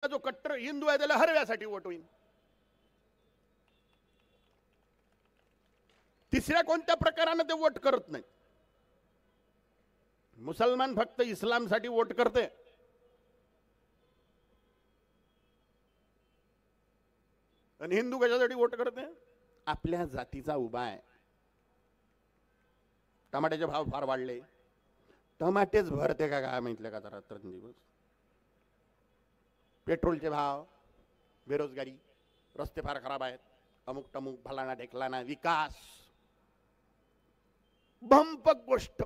जो कट्टर हिंदू आहे त्याला हरव्यासाठी वोट होईल. तिसऱ्या कोणत्या प्रकाराने ते वोट करत नाही. मुसलमान फक्त इस्लामसाठी वोट करते. आणि हिंदू कशासाठी वोट करते? आपल्या जातीचा उभा आहे. टमाट्याचे भाव फार वाढले. टमाटेच भरते का काय माहितले का रात्रंदिवस. पेट्रोलचे भाव, बेरोजगारी, रस्ते फार खराब आहेत, अमुक टमुक भलाना ढेकलाना विकास, भंपक गोष्ट,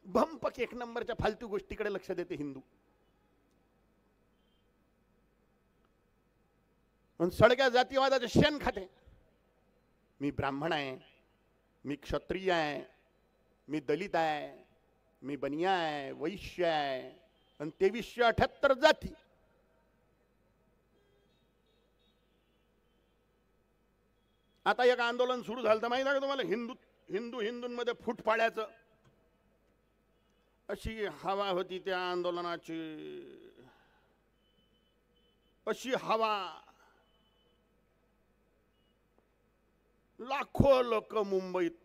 भंपक एक नंबरच्या फालतू गोष्टीकडे लक्ष देते हिंदू. पण सडक्या जातीवादाचे शेण खाते. मी ब्राह्मण आहे, मी क्षत्रिय आहे, मी दलित आहे, मी बनिया आहे, वैश्य आहे, आणि 2378 जाती. आता एक आंदोलन सुरू झालं तर माहिती आहे का तुम्हाला? हिंदूंमध्ये फूट पाडायचं अशी हवा होती त्या आंदोलनाची. अशी हवा, लाखो लोक मुंबईत.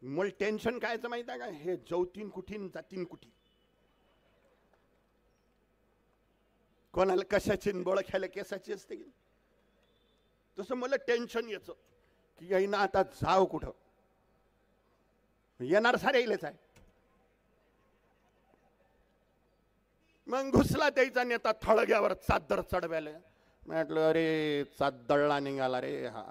मला टेन्शन कायचं माहिती आहे का? हे जवतीन कुठीन जातीन कुठी, कोणाला कशाची बोळ खायला केसाची असते की. तसं मला टेन्शन याचं की याईनं आता जाव कुठं. येणार सारे येईलच आहे. मग घुसला त्याचा नेता थळग्यावर चादर चढवायला. म्हटलं अरे चादळला निघाला रे हा.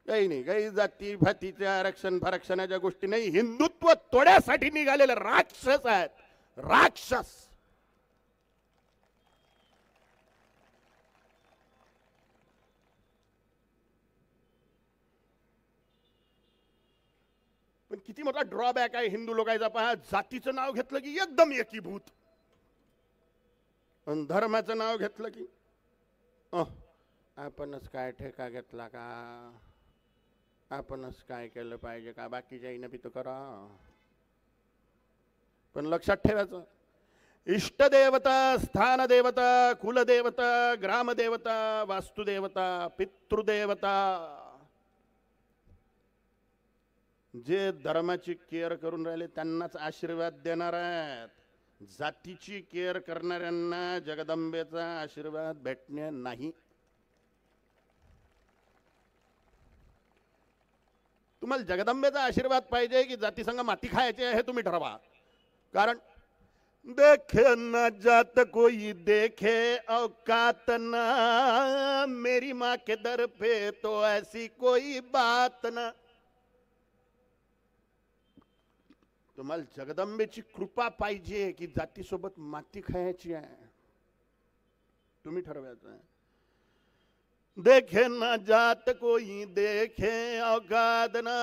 काही नाही, काही जाती भातीचे आरक्षण फारक्षणाच्या गोष्टी नाही. हिंदुत्व तोड्यासाठी निघालेले राक्षस आहेत, राक्षस. पण किती मोठा ड्रॉबॅक आहे हिंदू लोकांचा पहा. जातीचं नाव घेतलं की एकदम एकीभूत, पण धर्माचं नाव घेतलं की आपणच काय ठेका घेतला का, आपणच काय केलं पाहिजे का, बाकीच्या इनं बी तर करा. पण लक्षात ठेवायचं, इष्टदेवता, स्थानदेवता, कुलदेवता, ग्रामदेवता, वास्तुदेवता, पितृदेवता, जे धर्माची केअर करून राहिले त्यांनाच आशीर्वाद देणार आहेत. जातीची केअर करणाऱ्यांना जगदंबेचा आशीर्वाद भेटणे नाही. तुम्हाला जगदंबेचा आशीर्वाद पाहिजे की जाती संग माती खायचे हे तुम्ही ठरवा. कारण देखे न जात कोई देखे औकात ना, मेरी माँ के दर पे तो ऐसी कोई बात ना. तुम्हाला जगदंबेची कृपा पाहिजे की जातीसोबत माती खायची आहे, तुम्ही ठरवायचं. देखे ना जात कोई देखे औकात ना,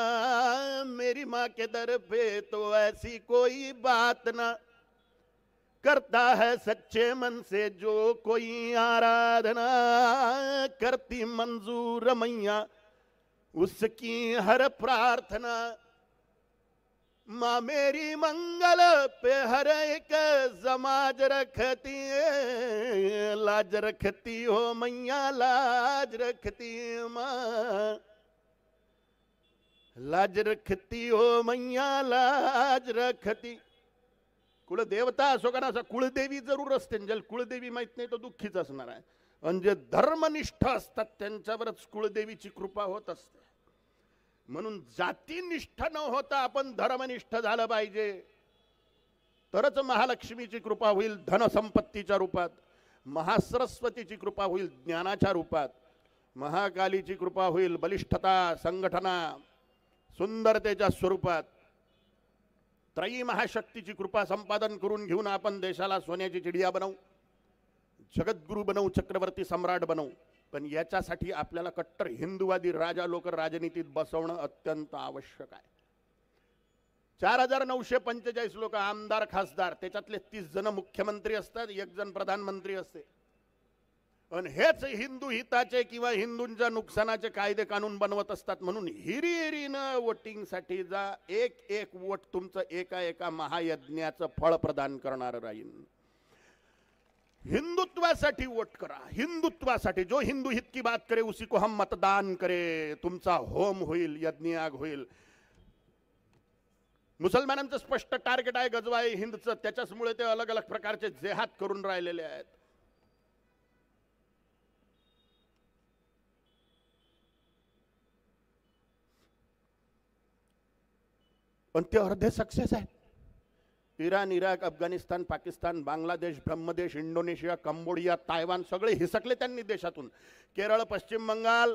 मेरी माँ के दर पे तो ऐसी कोई बात ना. करता है सच्चे मन से जो कोई आराधना, करती मंजूर मैया उसकी हर प्रार्थना. माँ मेरी मंगल पे हर एक समाज रखती है, लाज रखती हो मैया लाज रखती माँ, लाज रखती हो मैया लाज रखती. कुलदेवता असो का नसो, कुळदेवी जरूर असते. ज्याला कुळदेवी माहित नाही तो दुःखीच असणार आहे. आणि जे धर्मनिष्ठ असतात त्यांच्यावरच कुळदेवीची कृपा होत असते. म्हणून जातीनिष्ठ न होता आपण धर्मनिष्ठ झालं पाहिजे, तरच महालक्ष्मीची कृपा होईल धनसंपत्तीच्या रूपात, महासरस्वतीची कृपा होईल ज्ञानाच्या रूपात, महाकालीची कृपा होईल बलिष्ठता, संघटना, सुंदरतेच्या स्वरूपात. त्रयी महाशक्तीची कृपा संपादन करून घेऊन आपण देशाला सोन्याची चिडिया बनवू, जगद्गुरु बनवू, चक्रवर्ती सम्राट बनवू. पण याच्यासाठी आपल्याला कट्टर हिंदुवादी राजा लोक राजनीतीत बसवणं अत्यंत आवश्यक आहे. 4945 लोक आमदार खासदार, त्याच्यातले 30 जण मुख्यमंत्री असतात, 1 जण प्रधानमंत्री असते. आणि हेच हिंदू हिताचे किंवा हिंदूंच्या नुकसानाचे कायदे कानून बनवत असतात. म्हणून हिरीनं वोटिंगसाठी जा. एक वोट तुमचं एका महायज्ञाचं फळ प्रदान करणार राहील. हिंदुत्वासाठी वोट करा, हिंदुत्वासाठी. जो हिंदू हित की बात करे उसी को हम मतदान करे. तुमचा होम होईल, यज्ञयाग होईल. मुसलमानांचं स्पष्ट टार्गेट आहे गजवाई हिंदचं. त्याच्यामुळे ते अलग अलग प्रकारचे जेहाद करून राहिलेले आहेत. पण ते अर्धे सक्सेस आहेत. Iran, Iraq, Afghanistan, Pakistan, Bangladesh, Brahmadesh, Indonesia, Cambodia, Taiwan सगळे हिसकले त्यांनी देशातून. केरळ, पश्चिम बंगाल,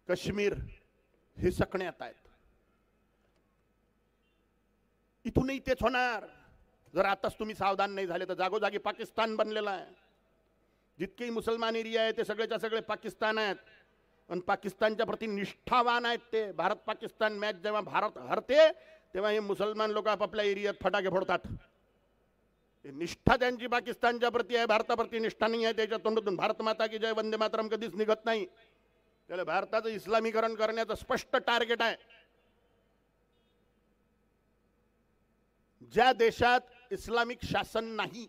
काश्मीर हिसकण्यात आहेत. इथूनही तेच होणार जर आताच तुम्ही सावधान नाही झाले तर. जागोजागी पाकिस्तान बनलेला आहे. जितकेही मुसलमान एरिया आहे ते सगळेच्या सगळे पाकिस्तान आहेत. आणि पाकिस्तानच्या प्रति निष्ठावान आहेत ते. भारत पाकिस्तान मॅच जेव्हा भारत हरते तेव्हा हे मुसलमान लोक आपापल्या एरियात फटाके फोडतात. निष्ठा त्यांची पाकिस्तानच्या प्रति आहे, भारताप्रती निष्ठा नाही आहे. त्याच्या तोंडातून भारत माता की जय, वंदे मातरम कधीच निघत नाही. त्याला भारताचं इस्लामीकरण करण्याचं स्पष्ट टार्गेट आहे. ज्या देशात इस्लामिक शासन नाही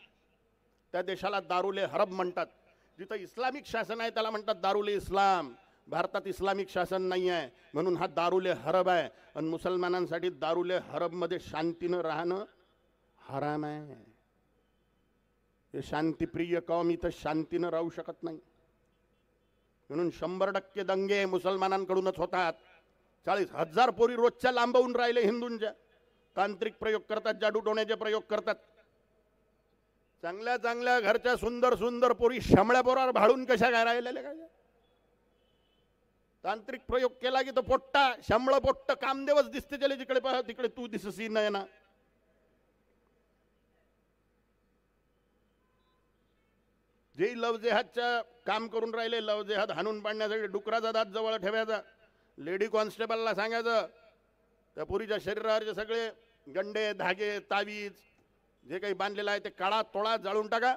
त्या देशाला दारुल हरब म्हणतात. जिथं इस्लामिक शासन आहे त्याला म्हणतात दारुल इस्लाम. भारतात इस्लामिक शासन नाही आहे म्हणून हा दारुल हरब आहे. आणि मुसलमानांसाठी दारुल हरब मध्ये शांतीनं राहणं हराम आहे. हे शांतिप्रिय कौम इथं शांतीनं राहू शकत नाही. म्हणून 100% दंगे मुसलमानांकडूनच होतात. 40,000 पोरी रोजच्या लांबवून राहिले हिंदूंच्या. तांत्रिक प्रयोग करतात, जादू टोण्याचे प्रयोग करतात. चांगल्या चांगल्या घरच्या सुंदर सुंदर पोरी शमळ्या पोरावर भाडून कशा काय राहिलेल्या काय. तांत्रिक प्रयोग केला की तो पोट्टा शमळ पोट्ट कामदेवच दिसते. त्याला जिकडे पाहा तिकडे तू दिससी नाही ना. जे लव जेहादच्या काम करून राहिले, लव जेहाद हाणून पाडण्यासाठी डुकराचा दात जवळ ठेवायचा. लेडी कॉन्स्टेबलला सांगायचं त्या पुरीच्या शरीरावरचे सगळे गंडे, धागे, तावीज जे काही बांधलेलं आहे ते काळा तोळा जाळून टाका.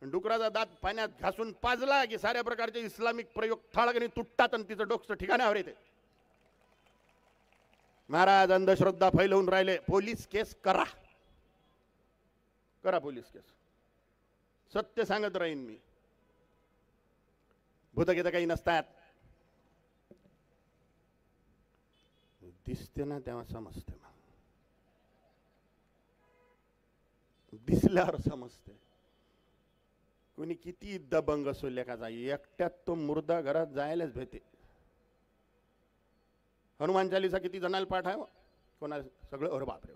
डुकराचा दात पाण्यात घासून पाजला की साऱ्या प्रकारचे इस्लामिक प्रयोग थाळगणी तुटतात आणि तिचं डोकं ठिकाणावर येते. महाराज अंधश्रद्धा फैलवून राहिले. पोलीस केस करा, करा पोलीस केस. सत्य सांगत राहीन मी. भूतगीत काही नसतात. दिसते ना तेव्हा समजते. दिसल्यावर समजते. कोणी किती दबंग असो लेखाचा, एकट्यात तो मुर्दा घरात जायलाच भेटे. हनुमान चालीसा किती जणांना पाठ आहे? कोणा सगळं? अरे बापरे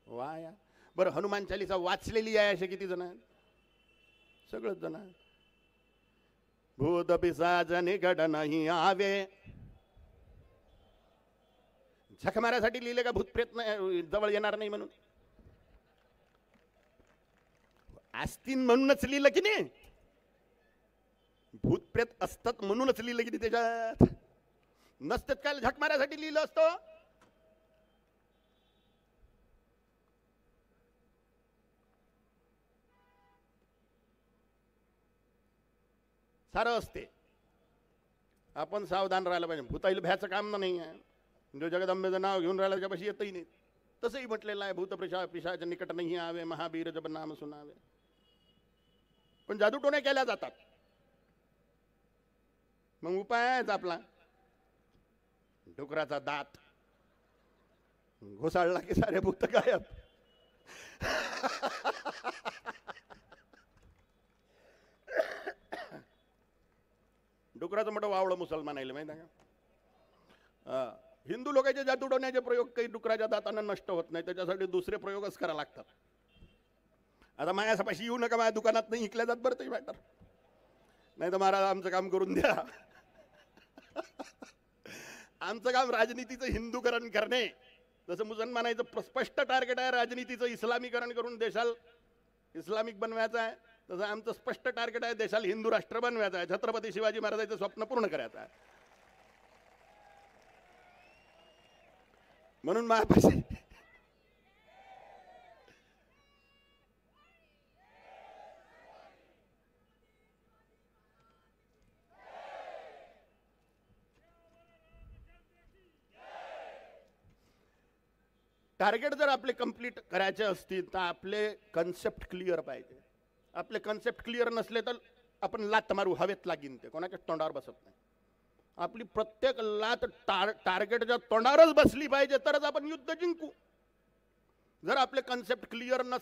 वा या. बरं हनुमान चालीसा वाचलेली आहे असे किती जण आहेत? सगळंच जण आहेत. भूत पिशाच निकट नाही आवे. झक मारायसाठी लिहिले का भूत प्रेत जवळ येणार नाही म्हणून? आस्तीन म्हणूनच लिहिलं की नाही? भूत प्रेत असतात म्हणूनच लिहिलं की नाही त्याच्यात? नसतात काय झक मारायसाठी लिहिलं असतं? सारं असते. आपण सावधान राहायला पाहिजे. भूताईला भ्याचं काम नाही आहे. जो जगदंबेचं नाव घेऊन राहिला त्याच्यापाशी येतही नाही. तसंही म्हटलेलं आहे भूत पिशाच निकट नाही आवे, महावीर जब नाम सुनावे. पण जादूटोण्या केल्या जातात. मग उपाय आहेच आपला. डुकराचा दात घोसाळला की सारे भूत गायब. डुकराचं मोठं वावळं मुसलमान आहे माहिती आहे का? हिंदू लोकांचे जादू टोण्याचे प्रयोग काही डुकराच्या दातांना नष्ट होत नाही. त्याच्यासाठी दुसरे प्रयोगच करावे लागतात. आता माझ्यापाशी येऊ नका, माझ्या दुकानात नाही इकल्या जात बरं ते मॅटर. नाही तर महाराज आमचं काम करून द्या. आमचं काम राजनीतीचं हिंदूकरण करणे. जसं मुसलमानाचं स्पष्ट टार्गेट आहे राजनीतीचं इस्लामीकरण करून देशाला इस्लामिक बनवायचं आहे, तसं आमचं स्पष्ट टार्गेट आहे देशाला हिंदू राष्ट्र बनवायचं आहे. छत्रपती शिवाजी महाराजांचं स्वप्न पूर्ण करायचं आहे. म्हणून माझ्यापाशी टार्गेट जर आपले कंप्लीट करायचे असतील तर आपले कन्सेप्ट क्लिअर पाहिजे. आपले कन्सेप्ट क्लिअर नसले तर आपण लात मारू, हवेत लागीन, ते कोणाच्या तोंडावर बसत नाही. आपली प्रत्येक लात टार्गेटच्या तोंडावरच बसली पाहिजे, तरच आपण युद्ध जिंकू. जर आपले कन्सेप्ट क्लिअर नसेल